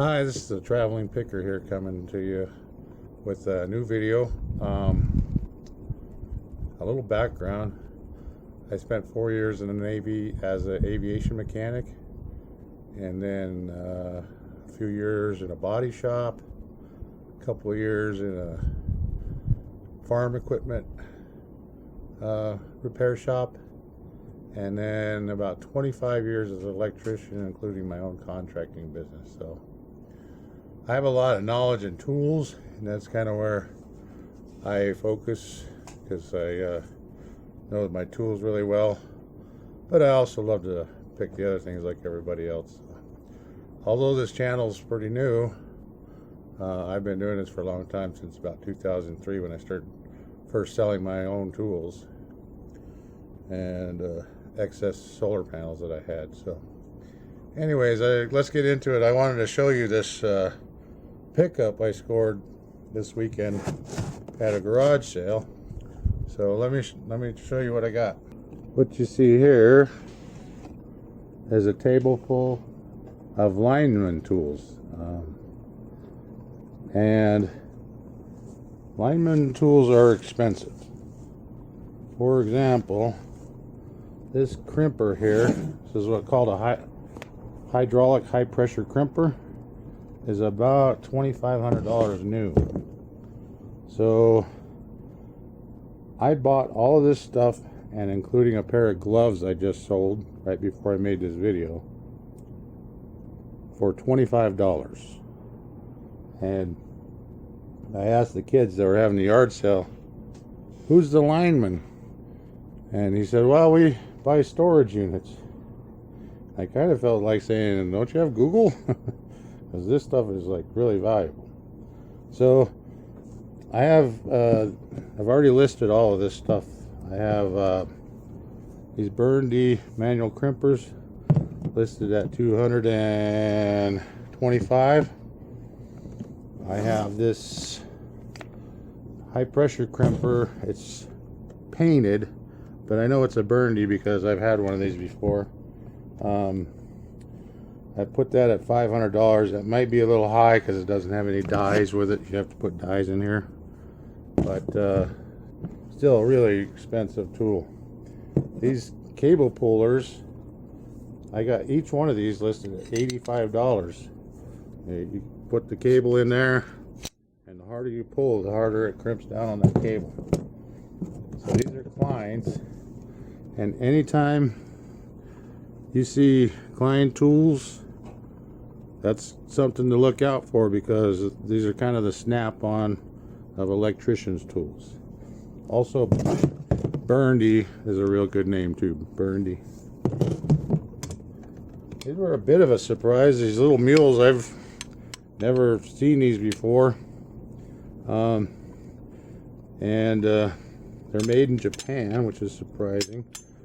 Hi, this is the Traveling Picker here coming to you with a new video. A little background. I spent 4 years in the Navy as an aviation mechanic, and then a few years in a body shop, a couple of years in a farm equipment repair shop, and then about 25 years as an electrician, including my own contracting business. So I have a lot of knowledge and tools, and that's kind of where I focus, because I know my tools really well. But I also love to pick the other things like everybody else. Although this channel is pretty new, I've been doing this for a long time, since about 2003 when I started first selling my own tools and excess solar panels that I had. So anyways, let's get into it. I wanted to show you this pickup I scored this weekend at a garage sale. So let me show you what I got. What you see here is a table full of lineman tools, and lineman tools are expensive. For example, this crimper here, this is what's called a hydraulic high pressure crimper, is about $2,500 new. So I bought all of this stuff, and including a pair of gloves I just sold right before I made this video, for $25. And I asked the kids that were having the yard sale, who's the lineman? And he said, well, we buy storage units. I kind of felt like saying, don't you have Google? Because this stuff is like really valuable. So I have I've already listed all of this stuff. I have these Burndy manual crimpers listed at $225. I have this high pressure crimper. It's painted, but I know it's a Burndy because I've had one of these before. I put that at $500. That might be a little high because it doesn't have any dies with it. You have to put dies in here, but still a really expensive tool. These cable pullers, I got each one of these listed at $85. You put the cable in there, and the harder you pull, the harder it crimps down on that cable. So these are Klein's, and anytime you see Klein tools, that's something to look out for, because these are kind of the snap-on of electrician's tools. Also, Burndy is a real good name too, Burndy. These were a bit of a surprise. These little mules, I've never seen these before, and they're made in Japan, which is surprising.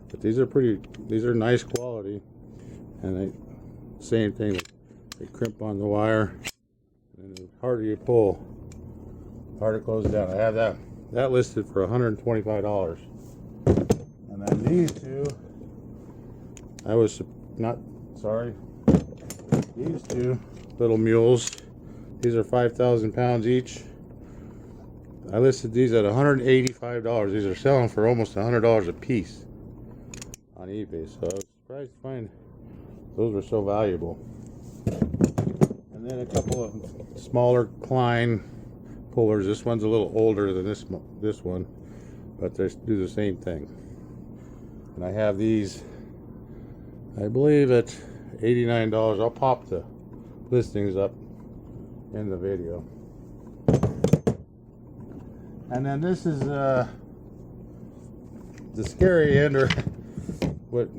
But these are nice quality, and same thing. They crimp on the wire, and the harder you pull, the harder it goes down. I have that listed for $125. And then these two, these two little mules, these are 5,000 pounds each. I listed these at $185. These are selling for almost $100 a piece on eBay, so I was surprised to find those were so valuable. And then a couple of smaller Klein pullers. This one's a little older than this one, but they do the same thing. And I have these, I believe, at $89. I'll pop the listings up in the video. And then this is the scary end, or what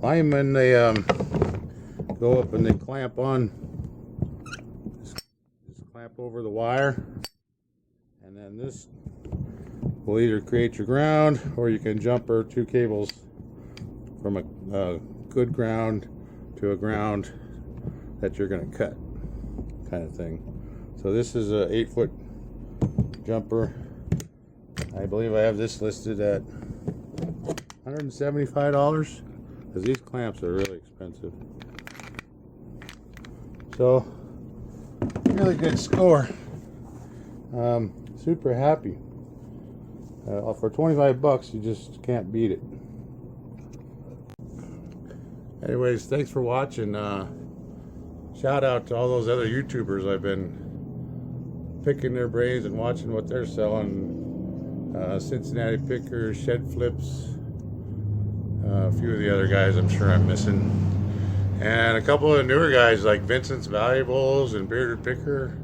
linemen, they go up and they clamp on, just clamp over the wire, and then this will either create your ground, or you can jumper two cables from a good ground to a ground that you're going to cut, kind of thing. So this is a 8-foot jumper. I believe I have this listed at $175, because these clamps are really expensive. So Really good score. Super happy. For 25 bucks, you just can't beat it. Anyways, thanks for watching. Shout out to all those other YouTubers. I've been picking their brains and watching what they're selling. Cincinnati Pickers, Shed Flips, a few of the other guys I'm sure I'm missing, and a couple of newer guys like Vincent's Valuables and Bearded Picker,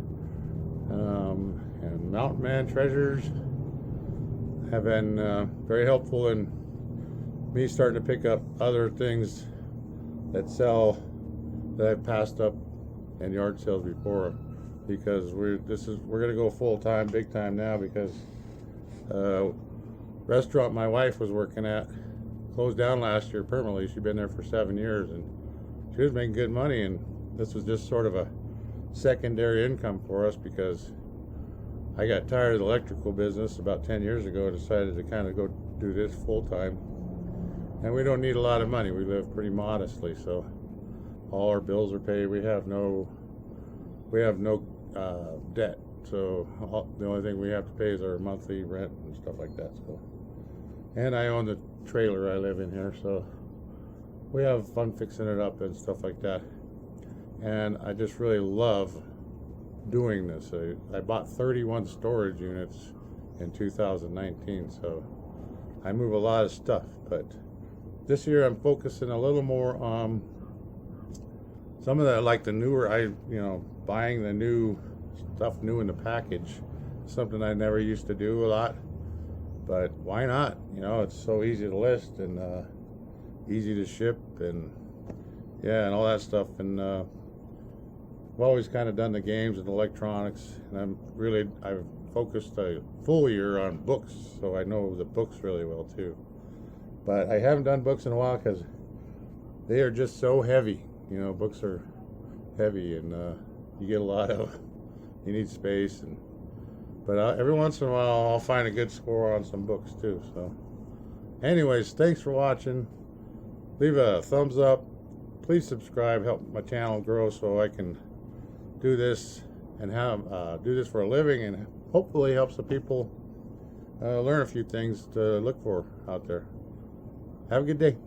and Mountain Man Treasures have been very helpful in me starting to pick up other things that sell that I've passed up in yard sales before, because we're gonna go full time, big time now, because restaurant my wife was working at closed down last year permanently. She'd been there for 7 years and she was making good money, and this was just sort of a secondary income for us because I got tired of the electrical business about 10 years ago and decided to kind of go do this full time. And we don't need a lot of money. We live pretty modestly, so all our bills are paid. We have no debt. So the only thing we have to pay is our monthly rent and stuff like that. So, and I own the trailer I live in here, so we have fun fixing it up and stuff like that. And I just really love doing this. I bought 31 storage units in 2019, so I move a lot of stuff. But this year I'm focusing a little more on some of the, like the newer, buying the new stuff new in the package, something I never used to do a lot, but why not? It's so easy to list and easy to ship, and and all that stuff. And I've always kind of done the games and electronics, and I've focused a full year on books, so I know the books really well too. But I haven't done books in a while because they are just so heavy. Books are heavy, and you get a lot of, you need space, but every once in a while I'll find a good score on some books too. So anyways, thanks for watching. Leave a thumbs up, please subscribe, help my channel grow so I can do this and do this for a living, and hopefully help some people learn a few things to look for out there. Have a good day.